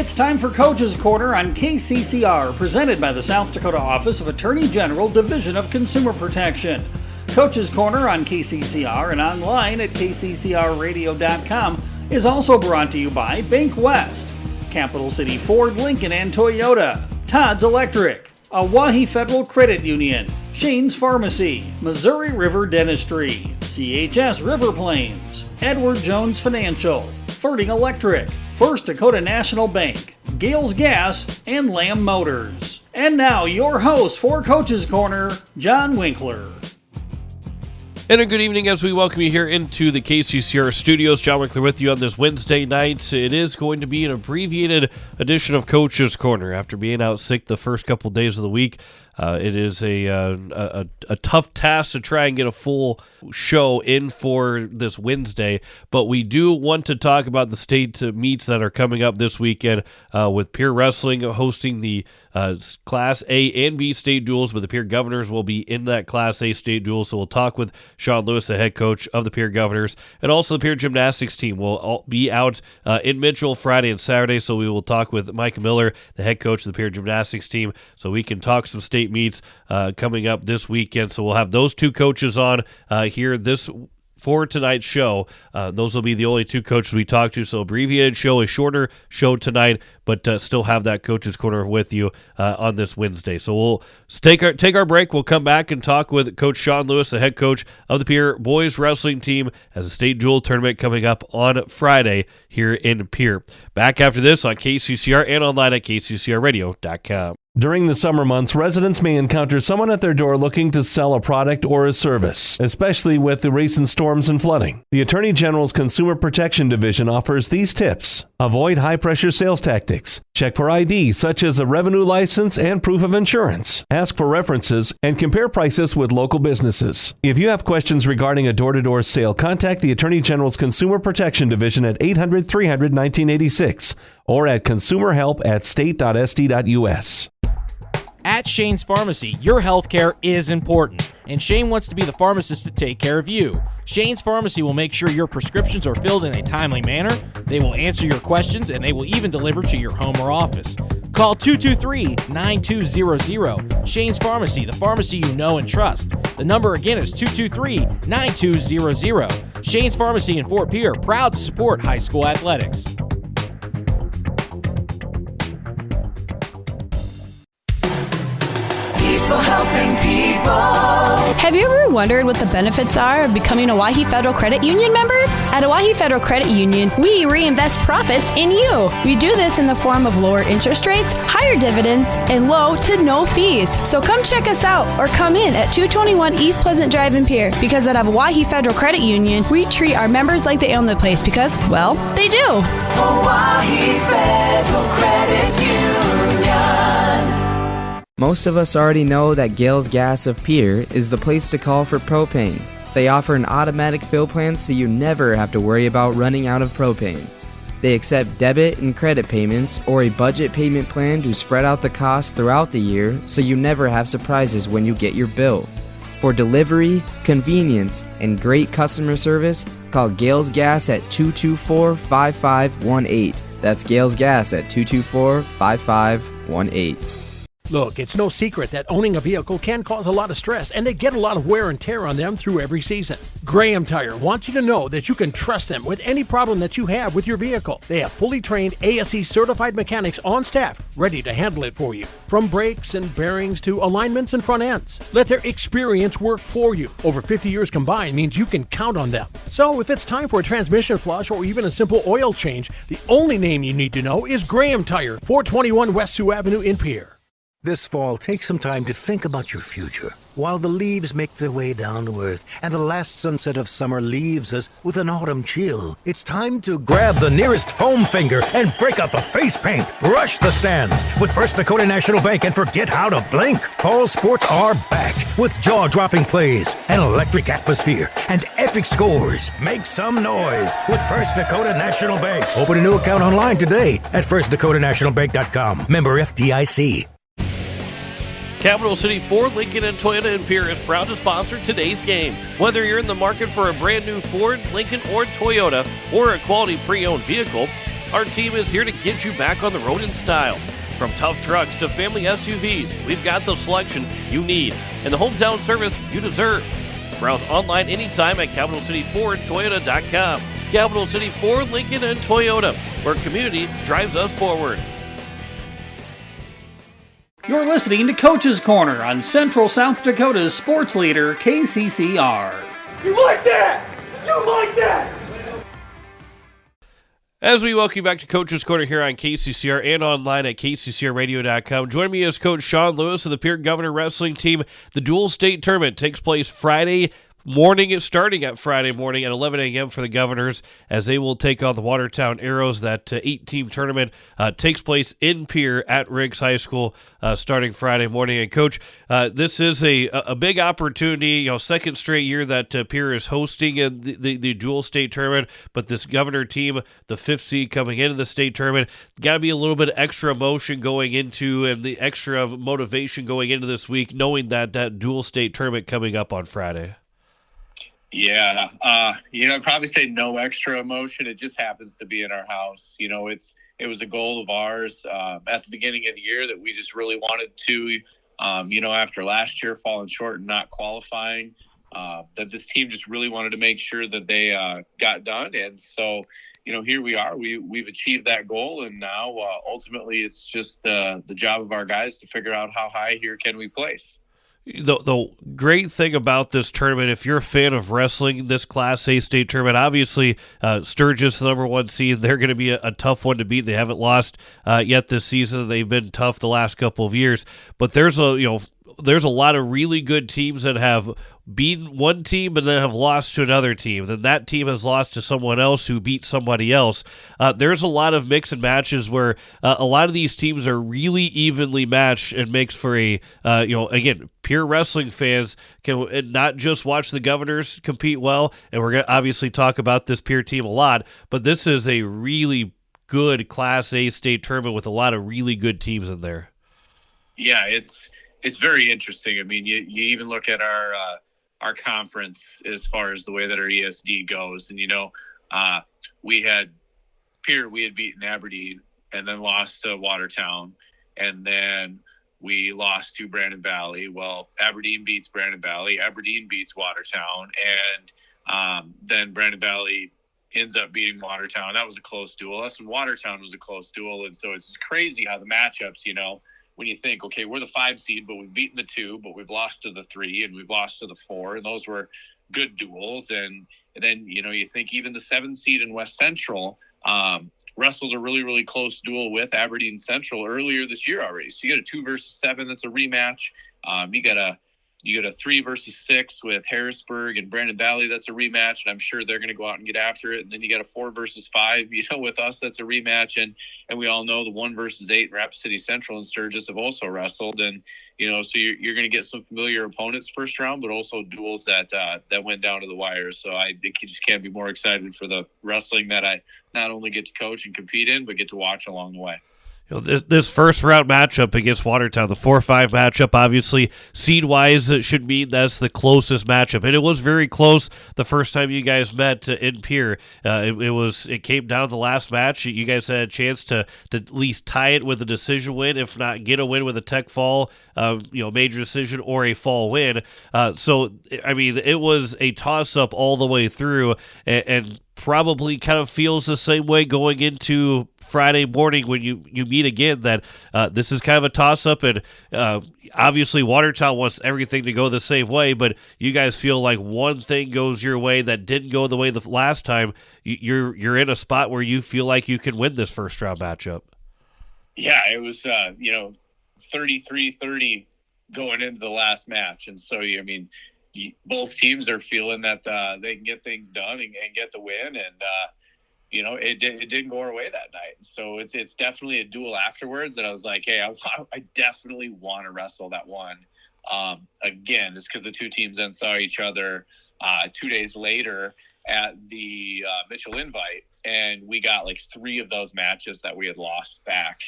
It's time for Coach's Corner on KCCR, presented by the South Dakota Office of Attorney General, Division of Consumer Protection. Coach's Corner on KCCR and online at kccrradio.com is also brought to you by Bank West, Capital City Ford, Lincoln, and Toyota, Todd's Electric, Owyhee Federal Credit Union, Shane's Pharmacy, Missouri River Dentistry, CHS River Plains, Edward Jones Financial, Ferding Electric, First Dakota National Bank, Gales Gas, and Lamb Motors. And now, your host for Coach's Corner, John Winkler. And a good evening as we welcome you here into the KCCR studios. John Winkler with you on this Wednesday night. It is going to be an abbreviated edition of Coach's Corner. After being out sick the first couple days of the week, it is a tough task to try and get a full show in for this Wednesday, but we do want to talk about the state meets that are coming up this weekend with Pierre Wrestling hosting the Class A and B state duels, but the Pierre Governors will be in that Class A state duel, so we'll talk with Sean Lewis, the head coach of the Pierre Governors, and also the Pierre Gymnastics team will all be out in Mitchell Friday and Saturday, so we will talk with Mike Miller, the head coach of the Pierre Gymnastics team, so we can talk some state meets coming up this weekend. So we'll have those two coaches on here for tonight's show. Those will be the only two coaches we talk to. So abbreviated show, a shorter show tonight, but still have that Coach's Corner with you on this Wednesday. So we'll take our break. We'll come back and talk with Coach Sean Lewis, the head coach of the Pierre boys wrestling team, as a state dual tournament coming up on Friday here in Pierre. Back after this on KCCR and online at kccrradio.com. During the summer months, residents may encounter someone at their door looking to sell a product or a service, especially with the recent storms and flooding. The Attorney General's Consumer Protection Division offers these tips. Avoid high-pressure sales tactics. Check for ID, such as a revenue license and proof of insurance. Ask for references and compare prices with local businesses. If you have questions regarding a door-to-door sale, contact the Attorney General's Consumer Protection Division at 800-300-1986 or at consumerhelp@state.sd.us. At Shane's Pharmacy, your healthcare is important, and Shane wants to be the pharmacist to take care of you. Shane's Pharmacy will make sure your prescriptions are filled in a timely manner, they will answer your questions, and they will even deliver to your home or office. Call 223-9200. Shane's Pharmacy, the pharmacy you know and trust. The number again is 223-9200. Shane's Pharmacy in Fort Pierre, proud to support high school athletics. Helping people. Have you ever wondered what the benefits are of becoming a Owyhee Federal Credit Union member? At Owyhee Federal Credit Union, we reinvest profits in you. We do this in the form of lower interest rates, higher dividends, and low to no fees. So come check us out or come in at 221 East Pleasant Drive in Pierre, because at Owyhee Federal Credit Union, we treat our members like they own the place because, well, they do. Owyhee Federal Credit Union. Most of us already know that Gales Gas of Pierre is the place to call for propane. They offer an automatic fill plan so you never have to worry about running out of propane. They accept debit and credit payments or a budget payment plan to spread out the cost throughout the year so you never have surprises when you get your bill. For delivery, convenience, and great customer service, call Gales Gas at 224-5518. That's Gales Gas at 224-5518. Look, it's no secret that owning a vehicle can cause a lot of stress, and they get a lot of wear and tear on them through every season. Graham Tire wants you to know that you can trust them with any problem that you have with your vehicle. They have fully trained ASE certified mechanics on staff, ready to handle it for you. From brakes and bearings to alignments and front ends. Let their experience work for you. Over 50 years combined means you can count on them. So if it's time for a transmission flush or even a simple oil change, the only name you need to know is Graham Tire, 421 West Sioux Avenue in Pierre. This fall, take some time to think about your future. While the leaves make their way down to earth and the last sunset of summer leaves us with an autumn chill, it's time to grab the nearest foam finger and break out the face paint. Rush the stands with First Dakota National Bank and forget how to blink. Fall sports are back with jaw-dropping plays, an electric atmosphere, and epic scores. Make some noise with First Dakota National Bank. Open a new account online today at firstdakotanationalbank.com. Member FDIC. Capital City Ford, Lincoln, and Toyota in Pierre is proud to sponsor today's game. Whether you're in the market for a brand new Ford, Lincoln, or Toyota, or a quality pre-owned vehicle, Our team is here to get you back on the road in style. From tough trucks to family SUVs, we've got the selection you need and the hometown service you deserve. Browse online anytime at CapitalCityFordToyota.com. Capital City Ford, Lincoln, and Toyota, where community drives us forward. You're listening to Coach's Corner on Central South Dakota's sports leader, KCCR. You like that? You like that? As we welcome you back to Coach's Corner here on KCCR and online at kccrradio.com. Join me as Coach Sean Lewis of the Pierre Governor Wrestling Team. The Dual State Tournament takes place Friday morning. It's starting at Friday morning at 11 a.m. for the Governors as they will take on the Watertown Arrows. That 8-team tournament takes place in Pierre at Riggs High School starting Friday morning. And Coach, this is a big opportunity, second straight year that Pierre is hosting the Dual State Tournament, but this Governor team, the 5th seed coming into the state tournament, got to be a little bit of extra emotion going into and the extra motivation going into this week, knowing that Dual State Tournament coming up on Friday. Yeah, I'd probably say no extra emotion. It just happens to be in our house. It was a goal of ours at the beginning of the year that we just really wanted to, after last year falling short and not qualifying, that this team just really wanted to make sure that they got done. And so, here we are. We've achieved that goal, and now ultimately it's just the job of our guys to figure out how high here can we place. The great thing about this tournament, if you're a fan of wrestling, this Class A state tournament, obviously Sturgis, the number 1 seed, they're going to be a tough one to beat. They haven't lost yet this season. They've been tough the last couple of years. But there's a lot of really good teams that have beaten one team and then have lost to another team. Then that team has lost to someone else who beat somebody else. There's a lot of mix and matches where a lot of these teams are really evenly matched and makes for again, pure wrestling fans can not just watch the Governors compete well, and we're going to obviously talk about this Pierre team a lot, but this is a really good Class A state tournament with a lot of really good teams in there. Yeah, it's very interesting. I mean, you even look at our conference as far as the way that our ESD goes. And, we had beaten Aberdeen and then lost to Watertown. And then we lost to Brandon Valley. Well, Aberdeen beats Brandon Valley. Aberdeen beats Watertown. And then Brandon Valley ends up beating Watertown. That was a close duel. Us and Watertown was a close duel. And so it's crazy how the matchups, when you think, okay, we're the 5 seed, but we've beaten the 2, but we've lost to the 3 and we've lost to the 4, and those were good duels. And then, you think even the 7 seed in West Central wrestled a really, really close duel with Aberdeen Central earlier this year already. So you got a 2 versus 7, that's a rematch. You got a 3 versus 6 with Harrisburg and Brandon Valley, that's a rematch, and I'm sure they're going to go out and get after it. And then you got a 4 versus 5, with us, that's a rematch. And we all know the 1 versus 8, Rapid City Central and Sturgis have also wrestled. And, so you're going to get some familiar opponents first round, but also duels that went down to the wire. So I just can't be more excited for the wrestling that I not only get to coach and compete in, but get to watch along the way. This first round matchup against Watertown, the 4-5 matchup, obviously seed-wise, it should mean that's the closest matchup, and it was very close the first time you guys met in Pierre. It came down to the last match. You guys had a chance to at least tie it with a decision win, if not get a win with a tech fall, major decision or a fall win. So I mean, it was a toss-up all the way through, and probably kind of feels the same way going into Friday morning when you meet again, that this is kind of a toss-up, and obviously Watertown wants everything to go the same way, but you guys feel like one thing goes your way that didn't go the way the last time, you're in a spot where you feel like you can win this first round matchup. Yeah, it was 33-30 going into the last match, and so both teams are feeling that they can get things done and get the win, and it didn't go our way that night. So it's definitely a duel afterwards, and I was like, hey, I definitely want to wrestle that one again. It's because the two teams then saw each other 2 days later at the Mitchell Invite, and we got like 3 of those matches that we had lost back,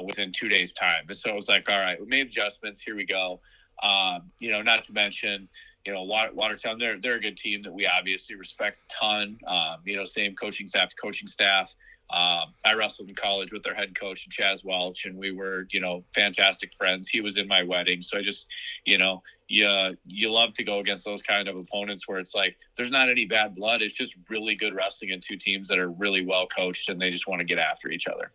within 2 days' time. And so I was like, all right, we made adjustments. Here we go. Not to mention, Watertown, they're a good team that we obviously respect a ton. Same coaching staff to coaching staff. I wrestled in college with their head coach, Chaz Welch, and we were, fantastic friends. He was in my wedding. So I just, you love to go against those kind of opponents where it's like, there's not any bad blood. It's just really good wrestling in two teams that are really well coached and they just want to get after each other.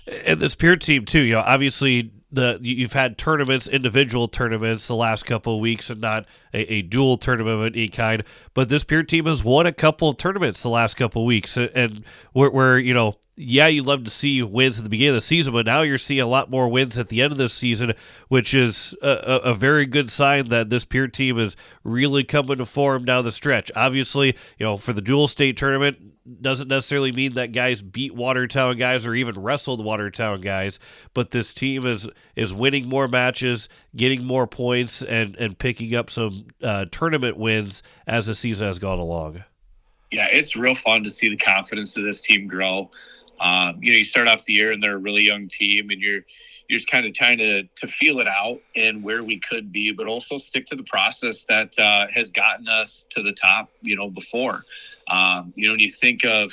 And this peer team too, obviously you've had tournaments, individual tournaments the last couple of weeks and not a dual tournament of any kind, but this peer team has won a couple of tournaments the last couple of weeks, and where you love to see wins at the beginning of the season, but now you're seeing a lot more wins at the end of this season, which is a very good sign that this peer team is really coming to form down the stretch. Obviously, for the dual state tournament, doesn't necessarily mean that guys beat Watertown guys or even wrestled Watertown guys, but this team is winning more matches, getting more points, and picking up some tournament wins as the season has gone along. Yeah, it's real fun to see the confidence of this team grow. You start off the year and they're a really young team, and you're just kind of trying to feel it out and where we could be, but also stick to the process that has gotten us to the top, before. You think of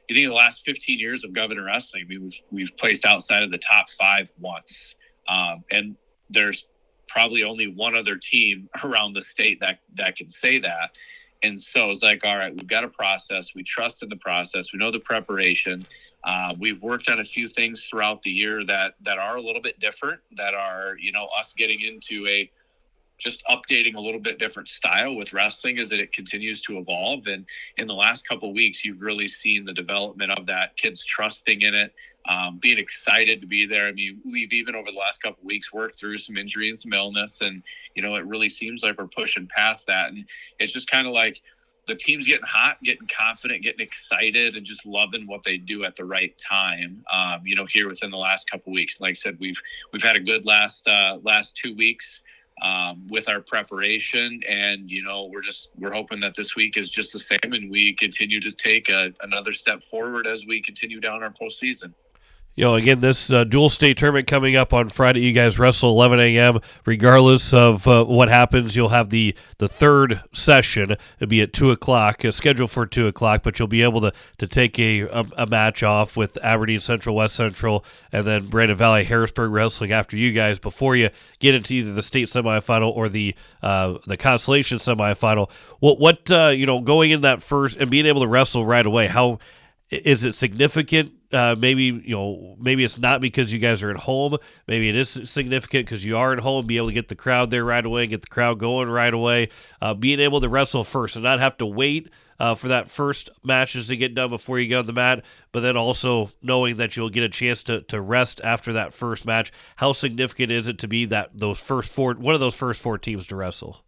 the last 15 years of Governor Wrestling. I mean, we've placed outside of the top 5 once, and there's probably only one other team around the state that can say that. And so it's like, all right, we've got a process. We trust in the process. We know the preparation. We've worked on a few things throughout the year that are a little bit different, that are, us getting into just updating a little bit different style with wrestling as it continues to evolve. And in the last couple of weeks, you've really seen the development of that, kids trusting in it, being excited to be there. I mean, we've even over the last couple of weeks worked through some injury and some illness, and, it really seems like we're pushing past that. And it's just kind of like the team's getting hot, getting confident, getting excited, and just loving what they do at the right time, here within the last couple of weeks. Like I said, we've had a good last 2 weeks with our preparation, and we're hoping that this week is just the same, and we continue to take another step forward as we continue down our postseason. Again, this dual state tournament coming up on Friday. You guys wrestle 11 a.m. Regardless of what happens, you'll have the third session. It'll be at 2 o'clock, scheduled for 2 o'clock, but you'll be able to take a match off with Aberdeen Central, West Central, and then Brandon Valley, Harrisburg wrestling after you guys before you get into either the state semifinal or the consolation semifinal. What going in that first and being able to wrestle right away, how is it significant? Maybe it's not because you guys are at home. Maybe it is significant because you are at home, be able to get the crowd there right away, get the crowd going right away, being able to wrestle first and not have to wait for that first matches to get done before you get on the mat, but then also knowing that you'll get a chance to rest after that first match. How significant is it to be one of those first four teams to wrestle?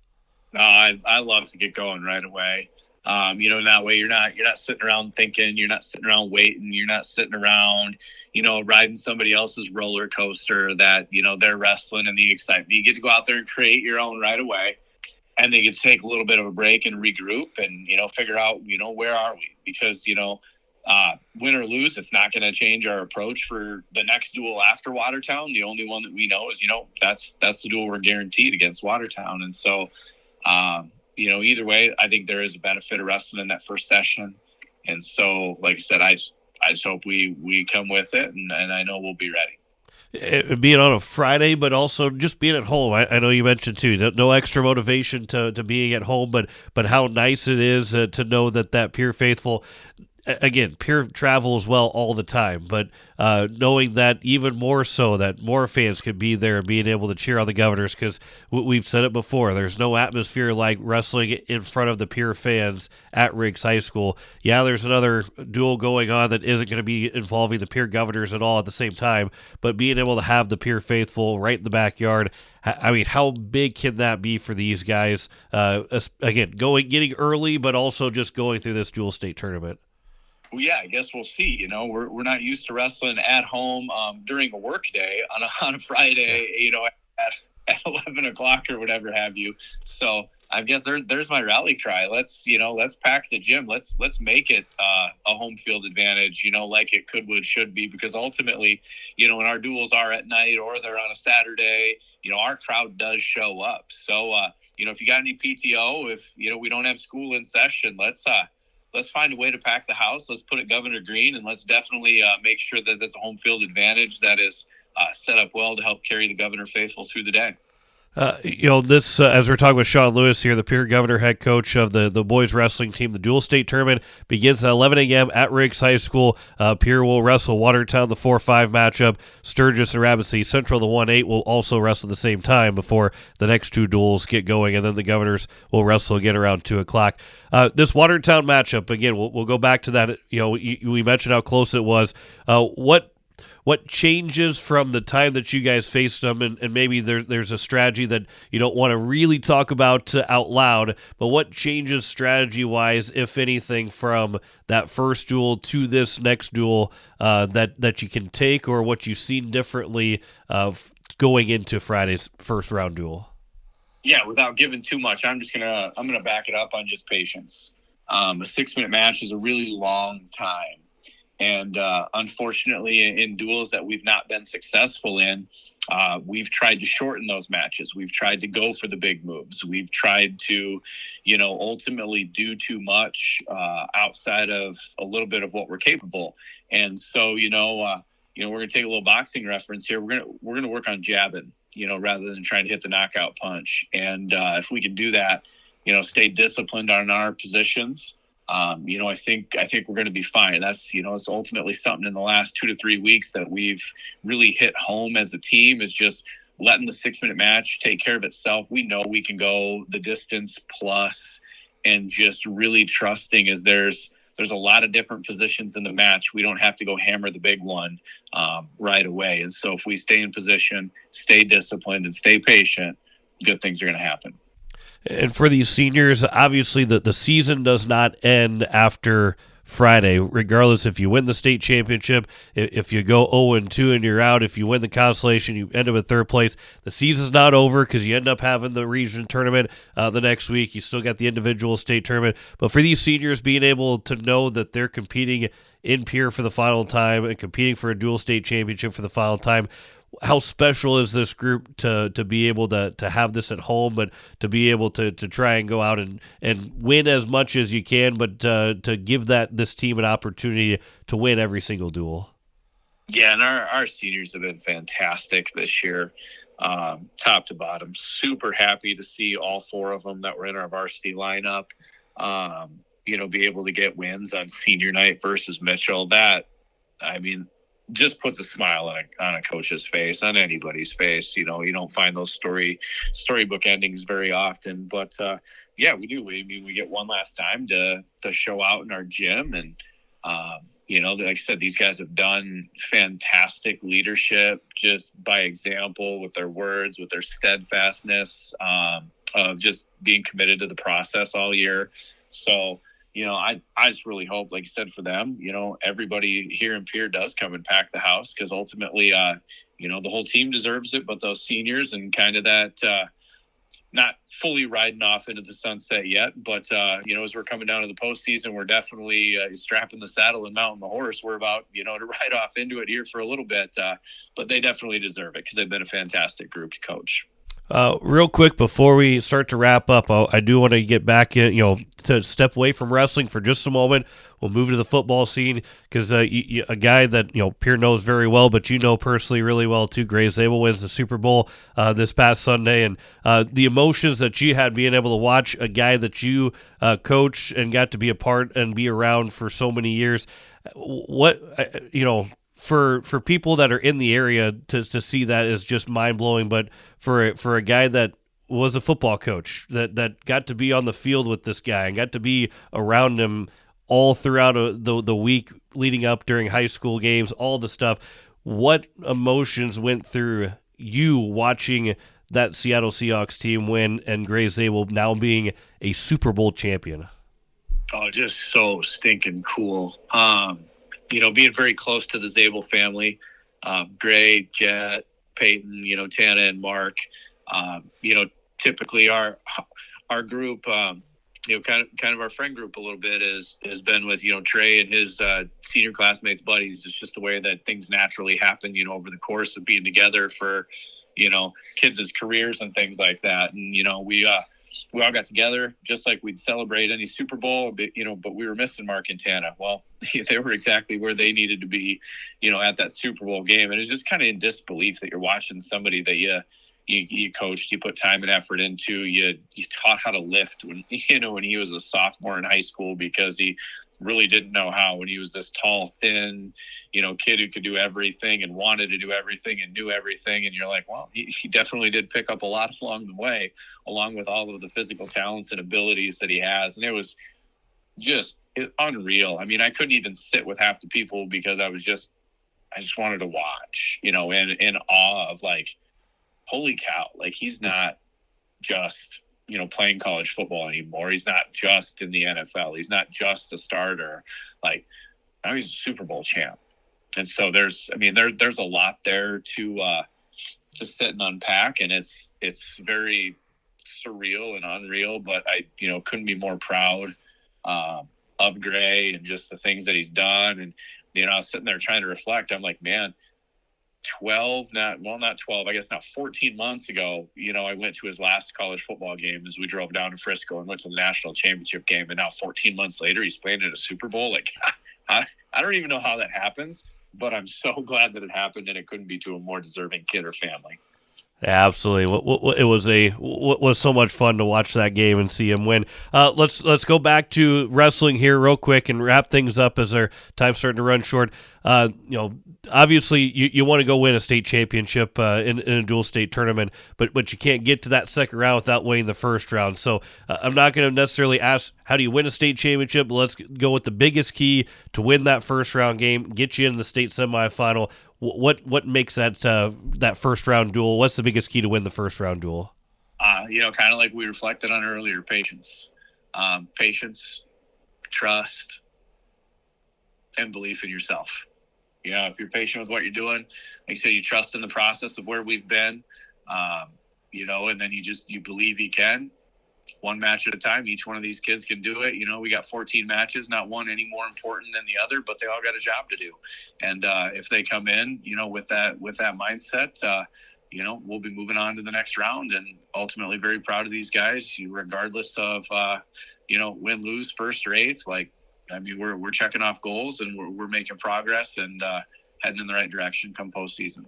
I love to get going right away. In that way, you're not sitting around thinking, you're not sitting around waiting, you're not sitting around, riding somebody else's roller coaster that, they're wrestling and the excitement. You get to go out there and create your own right away, and they get to take a little bit of a break and regroup and, figure out, where are we? Because, win or lose, it's not going to change our approach for the next duel after Watertown. The only one that we know is, that's the duel we're guaranteed against Watertown. And so, either way, I think there is a benefit of wrestling in that first session. And so, like I said, I just hope we come with it, and I know we'll be ready. Being on a Friday, but also just being at home. I know you mentioned, too, no extra motivation to being at home, but how nice it is to know that Pure Faithful, again, Pure travel as well all the time, but knowing that even more so that more fans could be there and being able to cheer on the Governors, because we've said it before, there's no atmosphere like wrestling in front of the Pure fans at Riggs High School. Yeah, there's another duel going on that isn't going to be involving the Pure Governors at all at the same time, but being able to have the Pure Faithful right in the backyard, I mean, how big can that be for these guys? Again, getting early, but also just going through this dual state tournament. Well, yeah, I guess we'll see. We're not used to wrestling at home during a work day on a Friday, at 11 o'clock or whatever have you. So I guess there's my rally cry. Let's pack the gym. Let's make it a home field advantage, like it should be, because ultimately, when our duels are at night or they're on a Saturday, our crowd does show up. So, if you got any PTO, if, we don't have school in session, let's let's find a way to pack the house. Let's put it Governor Green, and let's definitely make sure that there's a home field advantage that is set up well to help carry the Governor faithful through the day. This as we're talking with Sean Lewis here, the Pierre Governor head coach of the boys wrestling team, the dual state tournament begins at 11 a.m. at Riggs High School. Pierre will wrestle Watertown, the 4-5 matchup. Sturgis and Rapid City Central, the 1-8, will also wrestle at the same time before the next two duels get going, and then the Governors will wrestle again around 2 o'clock. This Watertown matchup, again, we'll go back to that. We mentioned how close it was. What changes from the time that you guys faced them, and maybe there's a strategy that you don't want to really talk about out loud, but what changes strategy-wise, if anything, from that first duel to this next duel that you can take, or what you've seen differently going into Friday's first round duel? Yeah, without giving too much, I'm gonna back it up on just patience. A 6-minute match is a really long time. And unfortunately, in duels that we've not been successful in, we've tried to shorten those matches. We've tried to go for the big moves. We've tried to, ultimately do too much outside of a little bit of what we're capable. And so, we're going to take a little boxing reference here. We're going to work on jabbing, rather than trying to hit the knockout punch. And if we can do that, stay disciplined on our positions. I think we're going to be fine. That's, it's ultimately something in the last 2 to 3 weeks that we've really hit home as a team, is just letting the 6-minute match take care of itself. We know we can go the distance plus, and just really trusting as there's a lot of different positions in the match. We don't have to go hammer the big one right away. And so if we stay in position, stay disciplined, and stay patient, good things are going to happen. And for these seniors, obviously the season does not end after Friday, regardless if you win the state championship, if you go 0-2 and you're out, if you win the Constellation, you end up in third place. The season's not over because you end up having the region tournament the next week. You still got the individual state tournament. But for these seniors, being able to know that they're competing in Pierre for the final time and competing for a dual state championship for the final time, how special is this group to be able to have this at home, but to be able to try and go out and win as much as you can, but to give this team an opportunity to win every single duel? Yeah, and our seniors have been fantastic this year, top to bottom. Super happy to see all 4 of them that were in our varsity lineup, be able to get wins on senior night versus Mitchell. Just puts a smile on a coach's face, on anybody's face. You don't find those storybook endings very often, but we do. We get one last time to show out in our gym, and like I said, these guys have done fantastic leadership just by example, with their words, with their steadfastness, of just being committed to the process all year. So I just really hope, like you said, for them, everybody here in Pierre does come and pack the house, because ultimately, the whole team deserves it, but those seniors and kind of that, not fully riding off into the sunset yet, but, as we're coming down to the postseason, we're definitely strapping the saddle and mounting the horse. We're about, to ride off into it here for a little bit, but they definitely deserve it because they've been a fantastic group to coach. Real quick before we start to wrap up, I do want to get back in, to step away from wrestling for just a moment. We'll move to the football scene because a guy that Pierre knows very well, but personally really well too. Gray Zabel wins the Super Bowl this past Sunday, and the emotions that you had being able to watch a guy that you coach and got to be a part and be around for so many years. What For people that are in the area to see that is just mind blowing. But for a guy that was a football coach that got to be on the field with this guy and got to be around him all throughout the week leading up during high school games, all the stuff, what emotions went through you watching that Seattle Seahawks team win and Gray Zabel now being a Super Bowl champion? Oh, just so stinking cool. Being very close to the Zabel family, Gray, Jet, Peyton, Tana, and Mark. Typically our group, kind of our friend group a little bit has been with Trey and his senior classmates, buddies. It's just the way that things naturally happen, over the course of being together for kids' careers and things like that. And we all got together just like we'd celebrate any Super Bowl, but we were missing Mark and Tana. Well, they were exactly where they needed to be, at that Super Bowl game. And it's just kind of in disbelief that you're watching somebody that you coached, you put time and effort into, you taught how to lift when he was a sophomore in high school, because he really didn't know how when he was this tall, thin, kid who could do everything and wanted to do everything and knew everything. And you're like, well, he definitely did pick up a lot along the way, along with all of the physical talents and abilities that he has. And it was just unreal. I mean, I couldn't even sit with half the people because I just wanted to watch, in awe of like, holy cow, like he's not just, playing college football anymore. He's not just in the NFL. He's not just a starter. Like, now he's a Super Bowl champ. And so there's a lot there to sit and unpack, and it's very surreal and unreal, but I, couldn't be more proud of Gray and just the things that he's done. And, I was sitting there trying to reflect. I'm like, man, 14 months ago, I went to his last college football game as we drove down to Frisco and went to the national championship game. And now 14 months later, he's playing in a Super Bowl. Like, I don't even know how that happens, but I'm so glad that it happened, and it couldn't be to a more deserving kid or family. Absolutely, it was so much fun to watch that game and see him win. Let's go back to wrestling here real quick and wrap things up as our time's starting to run short. Obviously you want to go win a state championship in a dual state tournament, but you can't get to that second round without winning the first round. So I'm not going to necessarily ask how do you win a state championship, but let's go with the biggest key to win that first round game, get you in the state semifinal. What makes that first round duel? What's the biggest key to win the first round duel? Kind of like we reflected on earlier, patience, trust, and belief in yourself. If you're patient with what you're doing, like you say, you trust in the process of where we've been, and then you believe you can. One match at a time. Each one of these kids can do it. We got 14 matches, not one any more important than the other, but they all got a job to do. And if they come in, with that mindset, we'll be moving on to the next round, and ultimately very proud of these guys, regardless of, win, lose, first or eighth. We're checking off goals, and we're making progress and heading in the right direction come postseason.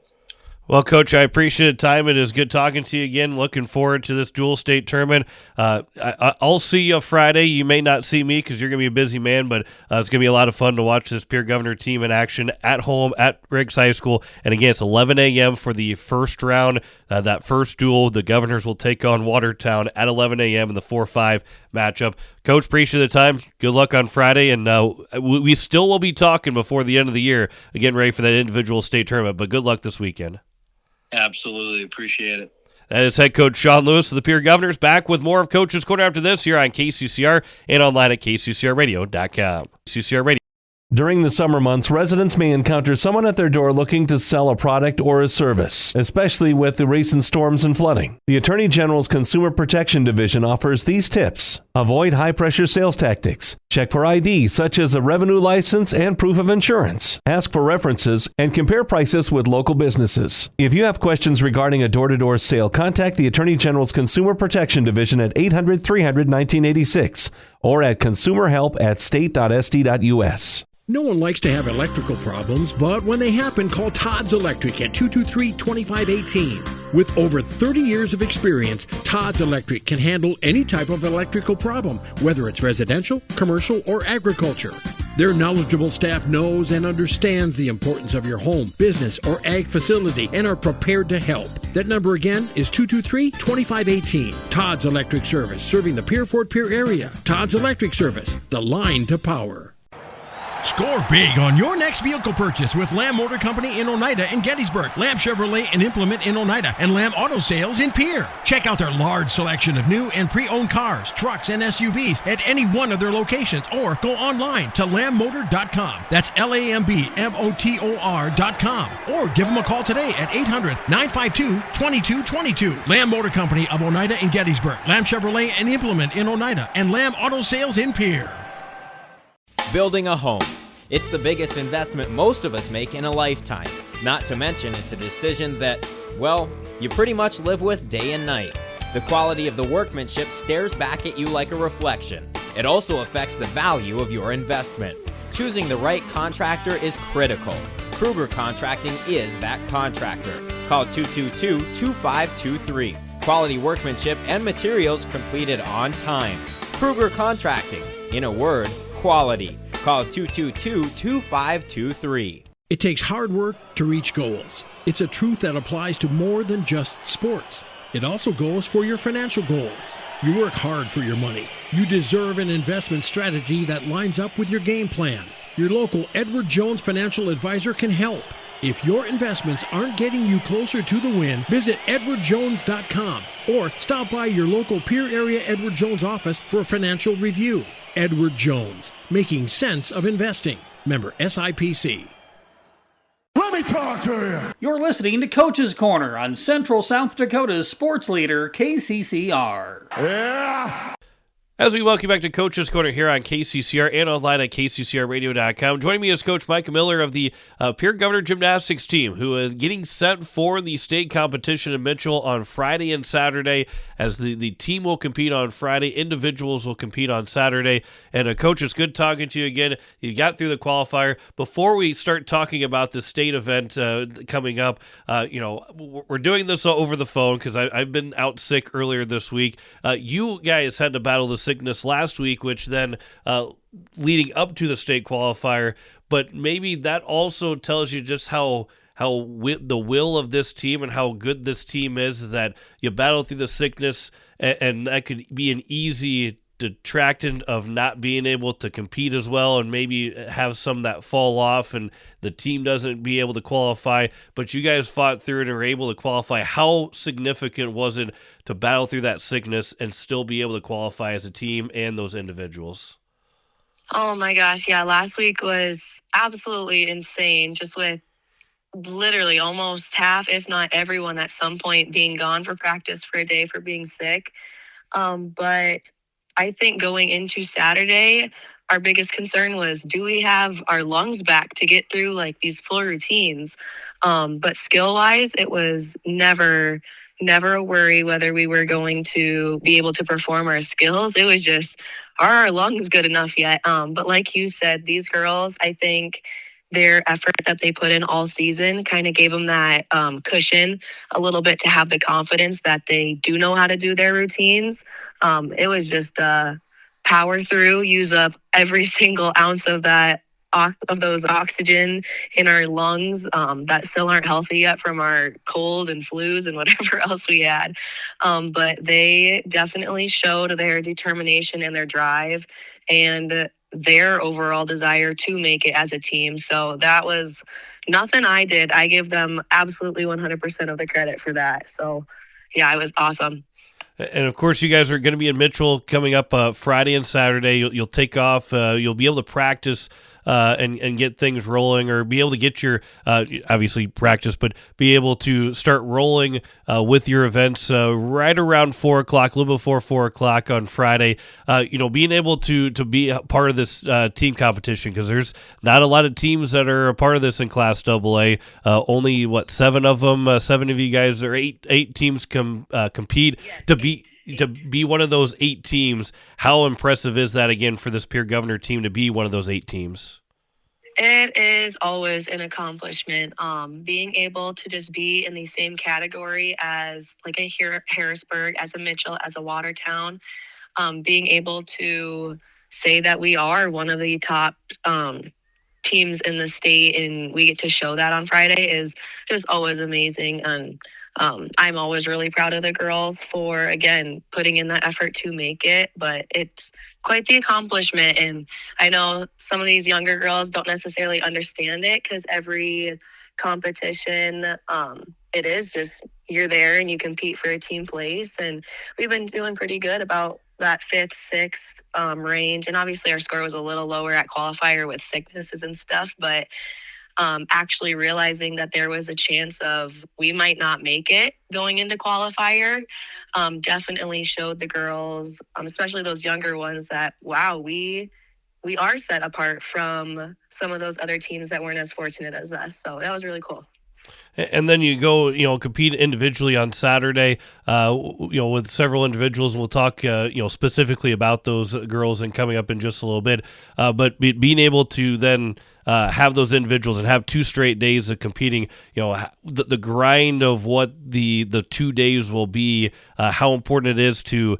Well, Coach, I appreciate the time. It is good talking to you again. Looking forward to this dual state tournament. I'll see you Friday. You may not see me because you're going to be a busy man, but it's going to be a lot of fun to watch this Pierre Governor team in action at home at Riggs High School. And again, it's 11 a.m. for the first round. That first duel, the Governors will take on Watertown at 11 a.m. in the 4-5 matchup. Coach, appreciate the time. Good luck on Friday. And we still will be talking before the end of the year, getting ready for that individual state tournament. But good luck this weekend. Absolutely. Appreciate it. That is head coach Sean Lewis of the Pierre Governors. Back with more of Coach's Corner after this here on KCCR and online at kccrradio.com. KCCR Radio. During the summer months, residents may encounter someone at their door looking to sell a product or a service, especially with the recent storms and flooding. The Attorney General's Consumer Protection Division offers these tips. Avoid high-pressure sales tactics. Check for ID, such as a revenue license and proof of insurance. Ask for references and compare prices with local businesses. If you have questions regarding a door-to-door sale, contact the Attorney General's Consumer Protection Division at 800-300-1986 or at consumerhelp@state.sd.us. No one likes to have electrical problems, but when they happen, call Todd's Electric at 223-2518. With over 30 years of experience, Todd's Electric can handle any type of electrical problem, whether it's residential, commercial, or agriculture. Their knowledgeable staff knows and understands the importance of your home, business, or ag facility and are prepared to help. That number again is 223-2518. Todd's Electric Service, serving the Pierre-Fort Pierre area. Todd's Electric Service, the line to power. Score big on your next vehicle purchase with Lamb Motor Company in Oneida and Gettysburg, Lamb Chevrolet and Implement in Oneida, and Lamb Auto Sales in Pierre. Check out their large selection of new and pre-owned cars, trucks, and SUVs at any one of their locations, or go online to lambmotor.com. That's LAMBMOTOR.com. Or give them a call today at 800-952-2222. Lamb Motor Company of Oneida and Gettysburg, Lamb Chevrolet and Implement in Oneida, and Lamb Auto Sales in Pierre. Building a home. It's the biggest investment most of us make in a lifetime. Not to mention, it's a decision that, well, you pretty much live with day and night. The quality of the workmanship stares back at you like a reflection. It also affects the value of your investment. Choosing the right contractor is critical. Kruger Contracting is that contractor. Call 222-2523. Quality workmanship and materials completed on time. Kruger Contracting. In a word, quality. Call 222-2523. It takes hard work to reach goals. It's a truth that applies to more than just sports. It also goes for your financial goals. You work hard for your money. You deserve an investment strategy that lines up with your game plan. Your local Edward Jones financial advisor can help. If your investments aren't getting you closer to the win, visit edwardjones.com or stop by your local Peer Area Edward Jones office for a financial review. Edward Jones, making sense of investing. Member SIPC. Let me talk to you. You're listening to Coach's Corner on Central South Dakota's sports leader, KCCR. Yeah. As we welcome back to Coach's Corner here on KCCR and online at kccrradio.com. Joining me is Coach Micah Miller of the Pierre Governor Gymnastics team, who is getting set for the state competition in Mitchell on Friday and Saturday, as the team will compete on Friday, individuals will compete on Saturday. And Coach, it's good talking to you again. You got through the qualifier. Before we start talking about the state event coming up, we're doing this over the phone because I've been out sick earlier this week. You guys had to battle the sickness last week, which then leading up to the state qualifier, but maybe that also tells you just how the will of this team and how good this team is that you battle through the sickness, and that could be an easy detractant of not being able to compete as well, and maybe have some that fall off and the team doesn't be able to qualify, but you guys fought through it and were able to qualify. How significant was it to battle through that sickness and still be able to qualify as a team and those individuals? Oh my gosh, yeah, last week was absolutely insane, just with literally almost half, if not everyone at some point being gone for practice for a day for being sick. But I think going into Saturday, our biggest concern was, do we have our lungs back to get through like these full routines? But skill-wise, it was never a worry whether we were going to be able to perform our skills. It was just, are our lungs good enough yet? But like you said, these girls, I think their effort that they put in all season kind of gave them that cushion a little bit to have the confidence that they do know how to do their routines. It was just power through, use up every single ounce of those oxygen in our lungs that still aren't healthy yet from our cold and flus and whatever else we had. But they definitely showed their determination and their drive and their overall desire to make it as a team. So that was nothing I did. I give them absolutely 100% of the credit for that. So yeah, it was awesome. And of course, you guys are going to be in Mitchell coming up Friday and Saturday. You'll take off. You'll be able to practice and get things rolling, or be able to get your obviously practice, but be able to start rolling with your events right around 4:00, a little before 4:00 on Friday. Being able to be a part of this team competition, because there's not a lot of teams that are a part of this in Class AA. Only 7 of them, 7 of you guys, or eight teams compete. Yes, to be one of those 8 teams. How impressive is that, again, for this Pierre Governor team to be one of those 8 teams? It is always an accomplishment. Being able to just be in the same category as like a Harrisburg, as a Mitchell, as a Watertown, being able to say that we are one of the top teams in the state and we get to show that on Friday is just always amazing. And I'm always really proud of the girls for, again, putting in that effort to make it, but it's quite the accomplishment. And I know some of these younger girls don't necessarily understand it, because every competition, it is just, you're there and you compete for a team place. And we've been doing pretty good about that 5th, 6th range. And obviously our score was a little lower at qualifier with sicknesses and stuff, but actually realizing that there was a chance of we might not make it going into qualifier definitely showed the girls, especially those younger ones, that, wow, we are set apart from some of those other teams that weren't as fortunate as us. So that was really cool. And then you go, compete individually on Saturday, with several individuals. And we'll talk, specifically about those girls and coming up in just a little bit. But being able to then have those individuals and have 2 straight days of competing, the grind of what the 2 days will be, how important it is to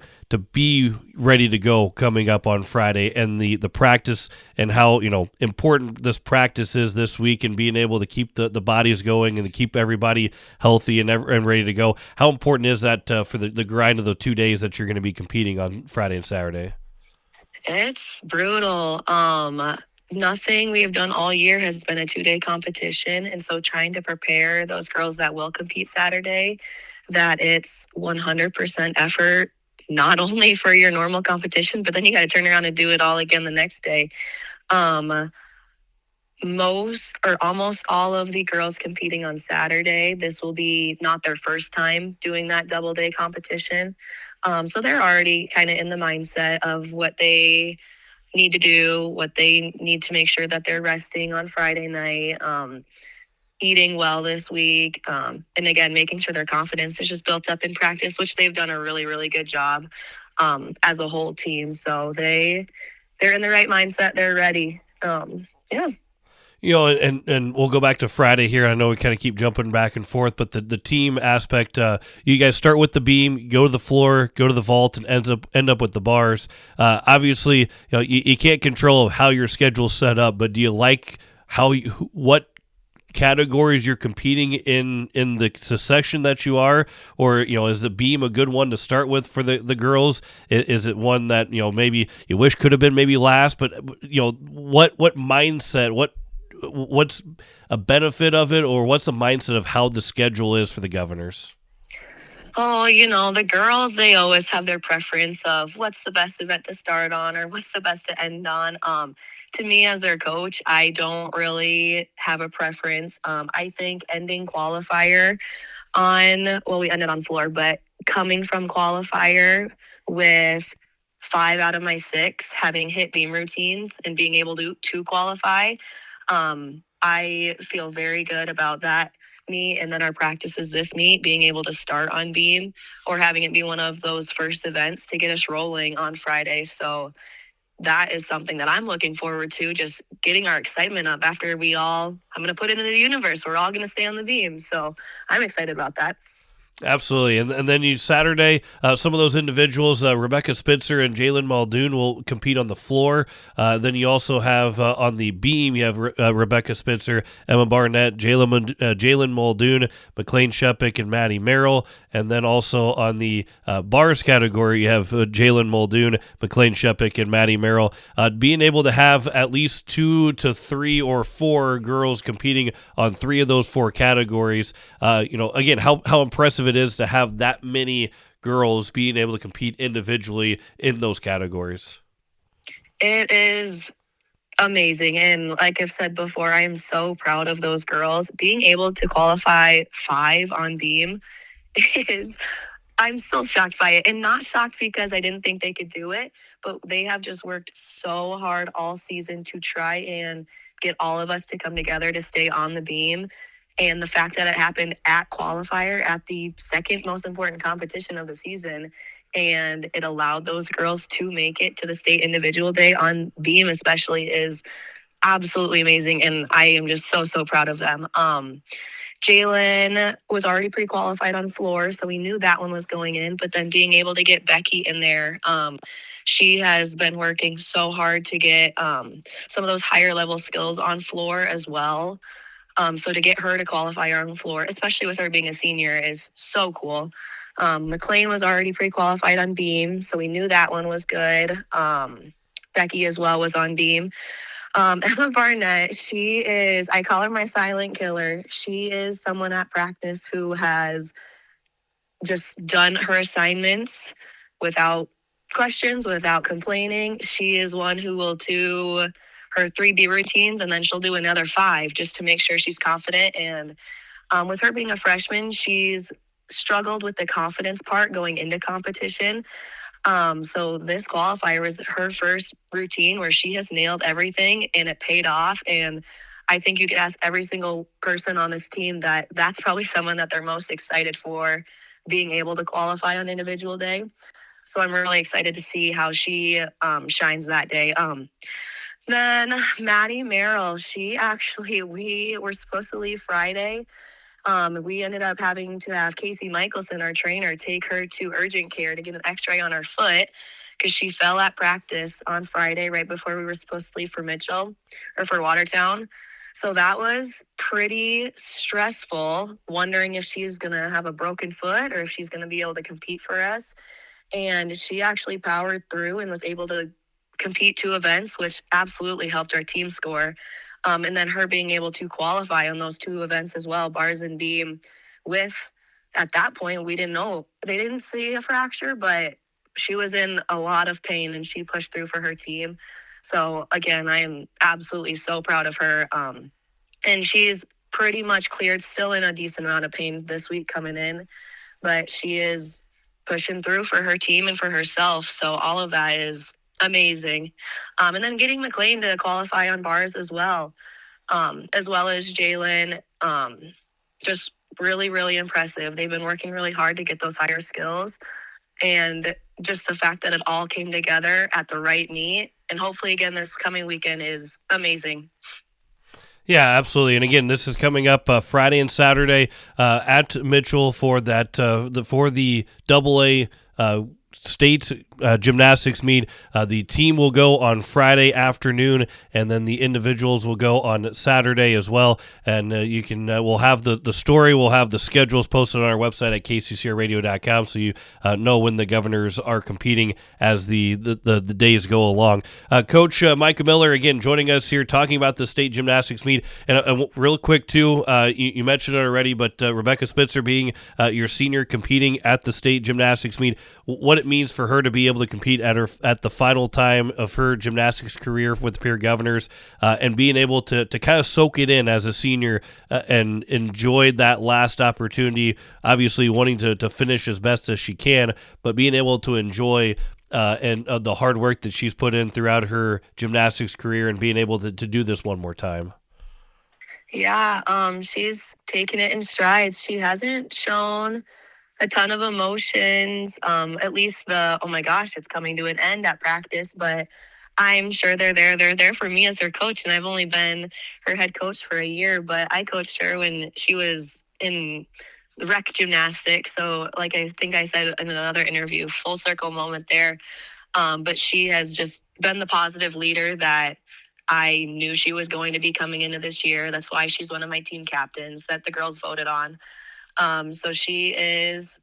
be ready to go coming up on Friday, and the practice, and how important this practice is this week, and being able to keep the bodies going and to keep everybody healthy and ready to go. How important is that for the grind of the 2 days that you're going to be competing on Friday and Saturday? It's brutal. Nothing we have done all year has been a 2-day competition. And so trying to prepare those girls that will compete Saturday, that it's 100% effort, not only for your normal competition, but then you got to turn around and do it all again the next day. Most or almost all of the girls competing on Saturday, this will be not their first time doing that double day competition. So they're already kind of in the mindset of what they need to do, what they need to make sure that they're resting on Friday night, eating well this week, and again, making sure their confidence is just built up in practice, which they've done a really, really good job as a whole team. So they're in the right mindset. They're ready. Yeah. And we'll go back to Friday here. I know we kind of keep jumping back and forth, but the team aspect, you guys start with the beam, go to the floor, go to the vault, and end up with the bars. Obviously, you can't control how your schedule's set up, but do you like what categories you're competing in the succession that you are, or is the beam a good one to start with for the girls? Is it one that maybe you wish could have been maybe last, but what mindset, what's a benefit of it, or what's the mindset of how the schedule is for the Governors? Oh, the girls, they always have their preference of what's the best event to start on or what's the best to end on. To me, as their coach, I don't really have a preference. I think ending qualifier we ended on floor, but coming from qualifier with 5 out of my 6 having hit beam routines and being able to qualify, I feel very good about that meet, and then our practices this meet being able to start on beam or having it be one of those first events to get us rolling on Friday. So that is something that I'm looking forward to, just getting our excitement up after I'm going to put it into the universe. We're all going to stay on the beam. So I'm excited about that. Absolutely. And then Saturday, some of those individuals, Rebecca Spitzer and Jalen Muldoon, will compete on the floor. Then you also have on the beam, you have Rebecca Spitzer, Emma Barnett, Jalen Muldoon, McLean Shepik, and Maddie Merrill. And then also on the bars category, you have Jalen Muldoon, McLean Shepik, and Maddie Merrill. Being able to have at least 2 to 3 or 4 girls competing on 3 of those 4 categories, again, how impressive it is to have that many girls being able to compete individually in those categories. It is amazing. And like I've said before, I am so proud of those girls. Being able to qualify 5 on beam I'm still shocked by it, and not shocked because I didn't think they could do it, but they have just worked so hard all season to try and get all of us to come together to stay on the beam. And the fact that it happened at qualifier, at the second most important competition of the season, and it allowed those girls to make it to the state individual day on beam especially, is absolutely amazing. And I am just so proud of them. Jalen was already pre-qualified on floor, so we knew that one was going in, but then being able to get Becky in there, she has been working so hard to get some of those higher level skills on floor as well. So to get her to qualify on the floor, especially with her being a senior, is so cool. McLean was already pre-qualified on beam, so we knew that one was good. Becky as well was on beam. Emma Barnett, I call her my silent killer. She is someone at practice who has just done her assignments without questions, without complaining. She is one who will do her 3B routines, and then she'll do another 5 just to make sure she's confident. And with her being a freshman, she's struggled with the confidence part going into competition. So this qualifier was her first routine where she has nailed everything, and it paid off. And I think you could ask every single person on this team that's probably someone that they're most excited for being able to qualify on individual day. So I'm really excited to see how she shines that day. Then Maddie Merrill, we were supposed to leave Friday. We ended up having to have Casey Michelson, our trainer, take her to urgent care to get an x-ray on her foot because she fell at practice on Friday right before we were supposed to leave for Mitchell or for Watertown. So that was pretty stressful, wondering if she's going to have a broken foot or if she's going to be able to compete for us. And she actually powered through and was able to compete 2 events, which absolutely helped our team score. And then her being able to qualify on those 2 events as well, bars and beam, with, at that point, we didn't know. They didn't see a fracture, but she was in a lot of pain and she pushed through for her team. So again, I am absolutely so proud of her. And she's pretty much cleared, still in a decent amount of pain this week coming in, but she is pushing through for her team and for herself. So all of that is amazing. And then getting McLean to qualify on bars as well as Jalen, just really, really impressive. They've been working really hard to get those higher skills, and just the fact that it all came together at the right meet, and hopefully again this coming weekend, is amazing. Yeah, absolutely. And again, this is coming up Friday and Saturday at Mitchell for that for the AA state gymnastics meet. The team will go on Friday afternoon, and then the individuals will go on Saturday as well. And you can we'll have the story, we'll have the schedules posted on our website at kccrradio.com, so you know when the governors are competing as the days go along. Coach Micah Miller, again, joining us here talking about the state gymnastics meet. And real quick too, you mentioned it already, but Rebecca Spitzer being your senior competing at the state gymnastics meet, what it means for her to be able to compete at the final time of her gymnastics career with the Pierre Governors, and being able to kind of soak it in as a senior and enjoy that last opportunity, obviously wanting to finish as best as she can, but being able to enjoy and the hard work that she's put in throughout her gymnastics career and being able to do this one more time. Yeah, she's taken it in strides. She hasn't shown a ton of emotions, at least the, oh my gosh, it's coming to an end at practice, but I'm sure they're there for me as her coach, and I've only been her head coach for a year, but I coached her when she was in rec gymnastics. So like I think I said in another interview, full circle moment there. But she has just been the positive leader that I knew she was going to be coming into this year. That's why she's one of my team captains that the girls voted on. So she is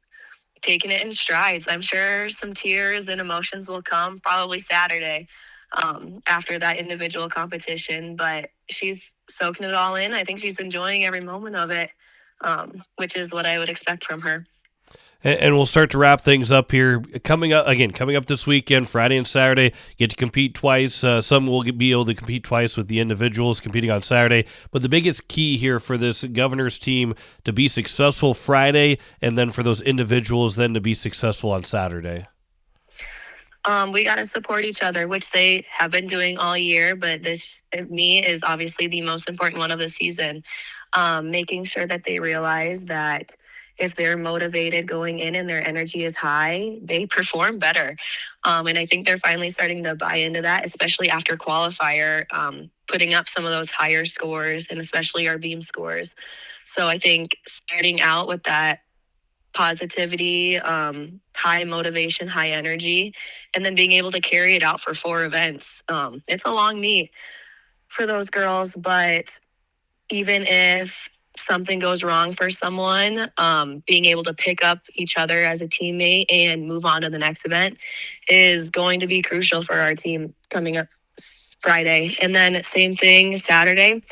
taking it in strides. I'm sure some tears and emotions will come probably Saturday after that individual competition, but she's soaking it all in. I think she's enjoying every moment of it, which is what I would expect from her. And we'll start to wrap things up here. Coming up this weekend, Friday and Saturday, get to compete twice. Some will be able to compete twice with the individuals competing on Saturday. But the biggest key here for this Governors team to be successful Friday, and then for those individuals then to be successful on Saturday. We got to support each other, which they have been doing all year. But this meet is obviously the most important one of the season. Making sure that they realize that if they're motivated going in and their energy is high, they perform better. And I think they're finally starting to buy into that, especially after qualifier, putting up some of those higher scores, and especially our beam scores. So I think starting out with that positivity, high motivation, high energy, and then being able to carry it out for 4 events. It's a long meet for those girls, but even if something goes wrong for someone, being able to pick up each other as a teammate and move on to the next event is going to be crucial for our team coming up Friday. And then same thing Saturday,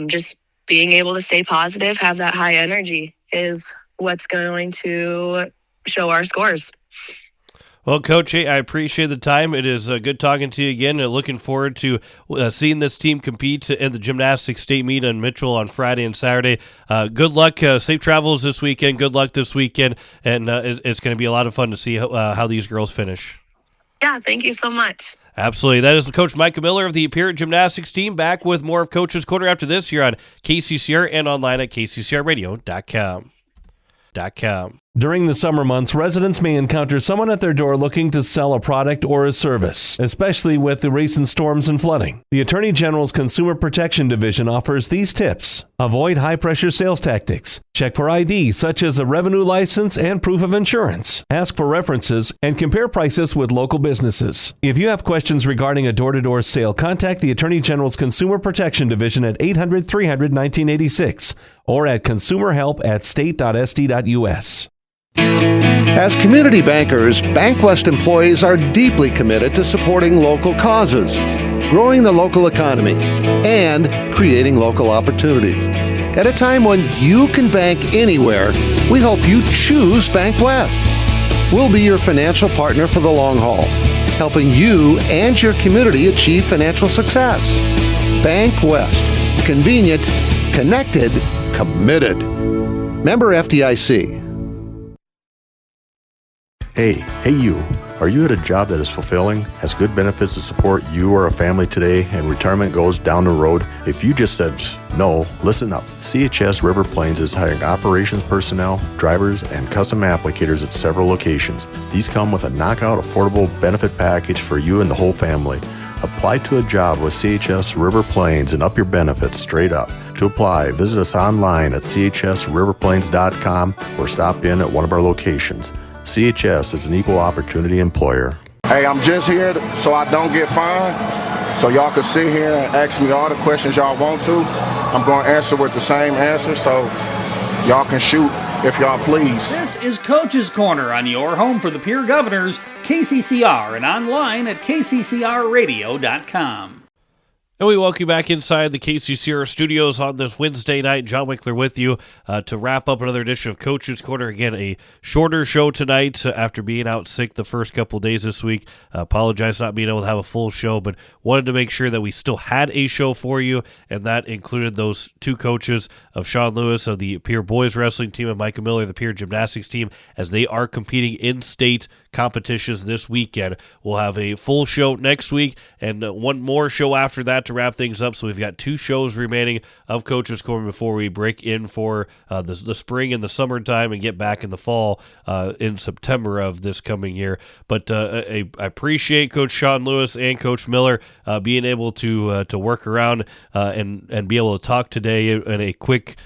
just being able to stay positive, have that high energy is what's going to show our scores. Well, Coach, I appreciate the time. It is good talking to you again. Looking forward to seeing this team compete in the gymnastics state meet in Mitchell on Friday and Saturday. Good luck. Safe travels this weekend. Good luck this weekend. And it's going to be a lot of fun to see how these girls finish. Yeah, thank you so much. Absolutely. That is Coach Micah Miller of the Pier Gymnastics team. Back with more of Coach's Corner after this here on KCCR and online at kccrradio.com. During the summer months, residents may encounter someone at their door looking to sell a product or a service, especially with the recent storms and flooding. The Attorney General's Consumer Protection Division offers these tips. Avoid high-pressure sales tactics. Check for ID, such as a revenue license and proof of insurance. Ask for references and compare prices with local businesses. If you have questions regarding a door-to-door sale, contact the Attorney General's Consumer Protection Division at 800-300-1986 or at consumerhelp@state.sd.us. As community bankers, BankWest employees are deeply committed to supporting local causes, growing the local economy, and creating local opportunities. At a time when you can bank anywhere, we hope you choose BankWest. We'll be your financial partner for the long haul, helping you and your community achieve financial success. BankWest. Convenient, connected, committed. Member FDIC. Hey you. Are you at a job that is fulfilling, has good benefits to support you or a family today, and retirement goes down the road? If you just said no, listen up. CHS River Plains is hiring operations personnel, drivers, and custom applicators at several locations. These come with a knockout affordable benefit package for you and the whole family. Apply to a job with CHS River Plains and up your benefits straight up. To apply, visit us online at chsriverplains.com or stop in at one of our locations. CHS is an equal opportunity employer. Hey, I'm just here so I don't get fined, so y'all can sit here and ask me all the questions y'all want to. I'm going to answer with the same answer, so y'all can shoot if y'all please. This is Coach's Corner on your home for the Pier Governors, KCCR, and online at kccrradio.com. And we welcome you back inside the KCCR studios on this Wednesday night. John Winkler with you to wrap up another edition of Coach's Corner. Again, a shorter show tonight after being out sick the first couple of days this week. Apologize not being able to have a full show, but wanted to make sure that we still had a show for you, and that included those two coaches of Sean Lewis of the Pier Boys Wrestling team and Micah Miller of the Pier Gymnastics team as they are competing in state competitions this weekend. We'll have a full show next week and one more show after that to wrap things up. So we've got two shows remaining of Coach's Corner before we break in for the spring and the summertime and get back in the fall in September of this coming year. But I appreciate Coach Sean Lewis and Coach Miller being able to work around and be able to talk today in a quick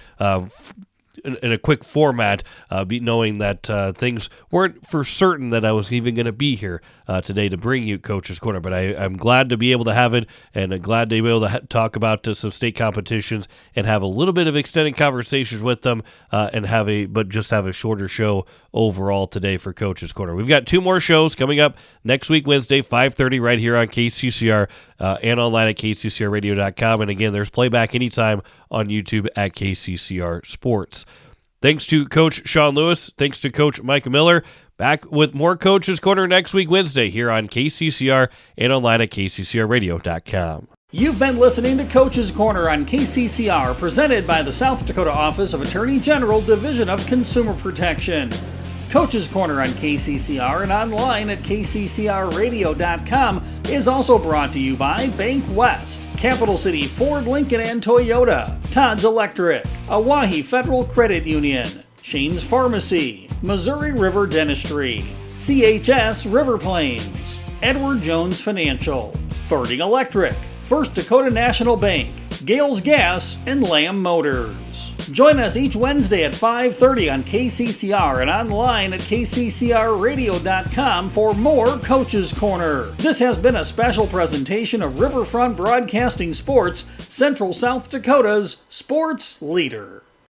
format, knowing that things weren't for certain that I was even going to be here today to bring you Coach's Corner. But I'm glad to be able to have it, and I'm glad to be able to talk about some state competitions and have a little bit of extended conversations with them, but just have a shorter show overall today for Coach's Corner. We've got two more shows coming up next week, Wednesday, 5:30, right here on KCCR and online at kccrradio.com. And again, there's playback anytime on YouTube at KCCR Sports. Thanks to Coach Sean Lewis. Thanks to Coach Micah Miller. Back with more Coach's Corner next week, Wednesday, here on KCCR and online at kccrradio.com. You've been listening to Coach's Corner on KCCR, presented by the South Dakota Office of Attorney General, Division of Consumer Protection. Coach's Corner on KCCR and online at kccrradio.com is also brought to you by BankWest, Capital City Ford, Lincoln, and Toyota, Todd's Electric, Owyhee Federal Credit Union, Shane's Pharmacy, Missouri River Dentistry, CHS River Plains, Edward Jones Financial, Thording Electric, First Dakota National Bank, Gales Gas, and Lamb Motors. Join us each Wednesday at 5:30 on KCCR and online at kccrradio.com for more Coach's Corner. This has been a special presentation of Riverfront Broadcasting Sports, Central South Dakota's sports leader.